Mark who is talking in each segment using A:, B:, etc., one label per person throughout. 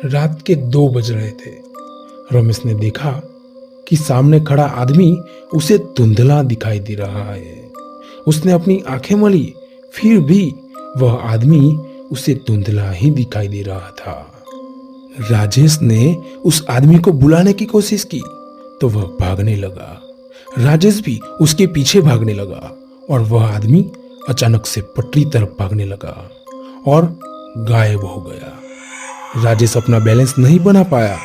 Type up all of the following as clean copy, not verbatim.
A: रात के 2 बज रहे थे। रमेश ने देखा कि सामने खड़ा आदमी उसे धुंधला दिखाई दे रहा है। उसने अपनी आंखें मली, फिर भी वह आदमी उसे धुंधला ही दिखाई दे रहा था। राजेश ने उस आदमी को बुलाने की कोशिश की तो वह भागने लगा। राजेश भी उसके पीछे भागने लगा और वह आदमी अचानक से पटरी तरफ भागने लगा और गायब हो गया। राजेश अपना बैलेंस नहीं बना पाया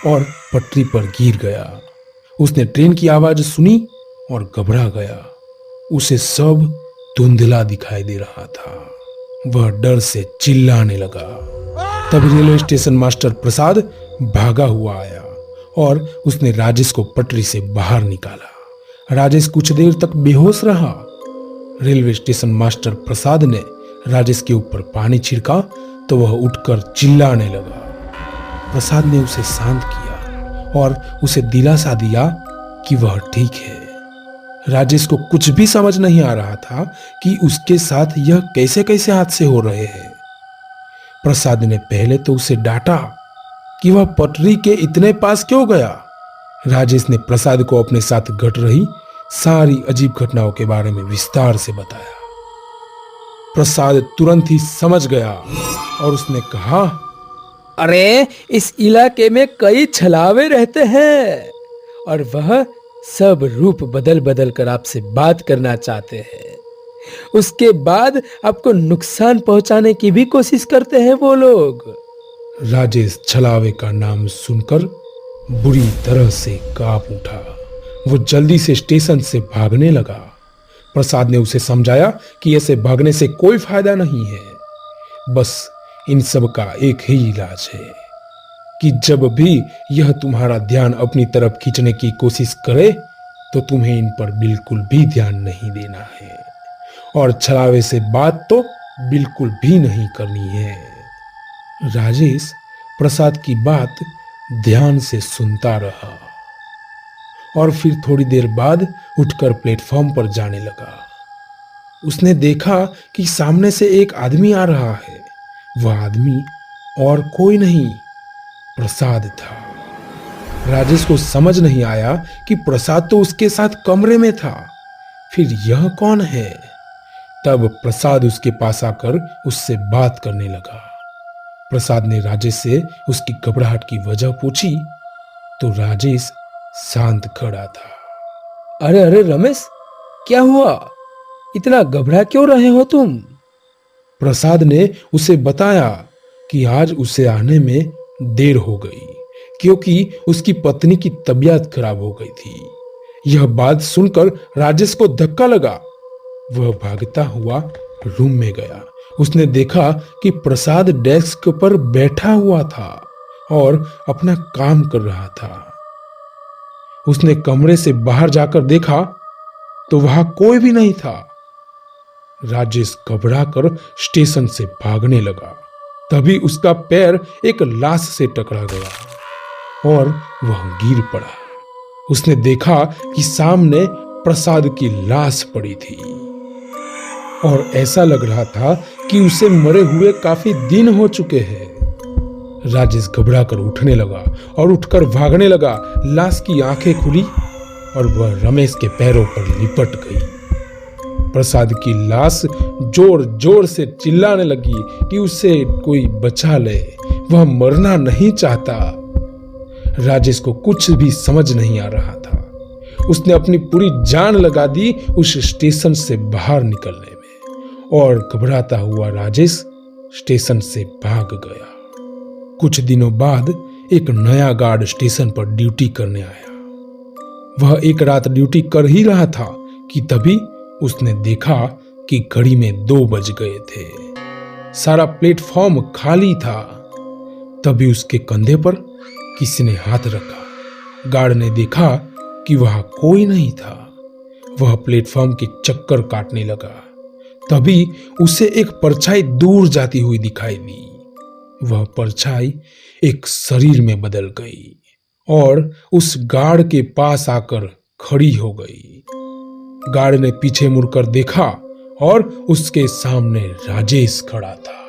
A: और पटरी पर गिर गया। उसने ट्रेन की आवाज सुनी और घबरा गया। उसे सब धुंधला दिखाई दे रहा था। वह डर से चिल्लाने लगा। तब रेलवे स्टेशन मास्टर प्रसाद भागा हुआ आया और उसने राजेश को पटरी से बाहर निकाला। राजेश कुछ देर तक बेहोश रहा। रेलवे स्टेशन मास्टर प्रसाद ने राजेश के ऊपर पानी छिड़का तो वह उठकर चिल्लाने लगा। प्रसाद ने उसे शांत किया और उसे दिलासा दिया कि वह ठीक है। राजेश को कुछ भी समझ नहीं आ रहा था कि उसके साथ यह कैसे कैसे हादसे हो रहे हैं। प्रसाद ने पहले तो उसे डांटा कि वह पटरी के इतने पास क्यों गया। राजेश ने प्रसाद को अपने साथ घट रही सारी अजीब घटनाओं के बारे में विस्तार से बताया। प्रसाद तुरंत ही समझ गया और उसने कहा,
B: अरे इस इलाके में कई छलावे रहते हैं और वह सब रूप बदल बदल कर आपसे बात करना चाहते हैं। उसके बाद आपको नुकसान पहुंचाने की भी कोशिश करते हैं वो लोग।
A: राजेश छलावे का नाम सुनकर बुरी तरह से कांप उठा। वो जल्दी से स्टेशन से भागने लगा। प्रसाद ने उसे समझाया कि ऐसे भागने से कोई फायदा नहीं है। बस इन सब का एक ही इलाज है कि जब भी यह तुम्हारा ध्यान अपनी तरफ खींचने की कोशिश करे तो तुम्हें इन पर बिल्कुल भी ध्यान नहीं देना है और छलावे से बात तो बिल्कुल भी नहीं करनी है। राजेश प्रसाद की बात ध्यान से सुनता रहा और फिर थोड़ी देर बाद उठकर प्लेटफॉर्म पर जाने लगा। उसने देखा कि सामने से एक आदमी आ रहा है। वह आदमी और कोई नहीं, प्रसाद था। राजेश को समझ नहीं आया कि प्रसाद तो उसके साथ कमरे में था, फिर यह कौन है। तब प्रसाद उसके पास आकर उससे बात करने लगा। प्रसाद ने राजेश से उसकी घबराहट की वजह पूछी तो राजेश शांत खड़ा था।
B: अरे अरे रमेश, क्या हुआ? इतना घबरा क्यों रहे हो तुम?
A: प्रसाद ने उसे बताया कि आज उसे आने में देर हो गई क्योंकि उसकी पत्नी की तबीयत खराब हो गई थी। यह बात सुनकर राजेश को धक्का लगा। वह भागता हुआ रूम में गया। उसने देखा कि प्रसाद डेस्क पर बैठा हुआ था और अपना काम कर रहा था। उसने कमरे से बाहर जाकर देखा तो वहां कोई भी नहीं था। राजेश घबराकर स्टेशन से भागने लगा। तभी उसका पैर एक लाश से टकरा गया और वह गिर पड़ा। उसने देखा कि सामने प्रसाद की लाश पड़ी थी और ऐसा लग रहा था कि उसे मरे हुए काफी दिन हो चुके हैं। राजेश घबराकर उठने लगा और उठकर भागने लगा। लाश की आंखें खुली और वह रमेश के पैरों पर लिपट गई। प्रसाद की लाश जोर जोर से चिल्लाने लगी कि उसे कोई बचा ले, वह मरना नहीं चाहता। राजेश को कुछ भी समझ नहीं आ रहा था। उसने अपनी पूरी जान लगा दी उस स्टेशन से बाहर निकलने में और घबराता हुआ राजेश स्टेशन से भाग गया। कुछ दिनों बाद एक नया गार्ड स्टेशन पर ड्यूटी करने आया। वह एक रात ड्यूटी कर ही रहा था कि तभी उसने देखा कि घड़ी में 2 बज गए थे। सारा प्लेटफॉर्म खाली था। तभी उसके कंधे पर किसी ने हाथ रखा। गार्ड ने देखा कि वहां कोई नहीं था। वह प्लेटफॉर्म के चक्कर काटने लगा। तभी उसे एक परछाई दूर जाती हुई दिखाई दी। वह परछाई एक शरीर में बदल गई और उस गार्ड के पास आकर खड़ी हो गई। गार्ड ने पीछे मुड़कर देखा और उसके सामने राजेश खड़ा था।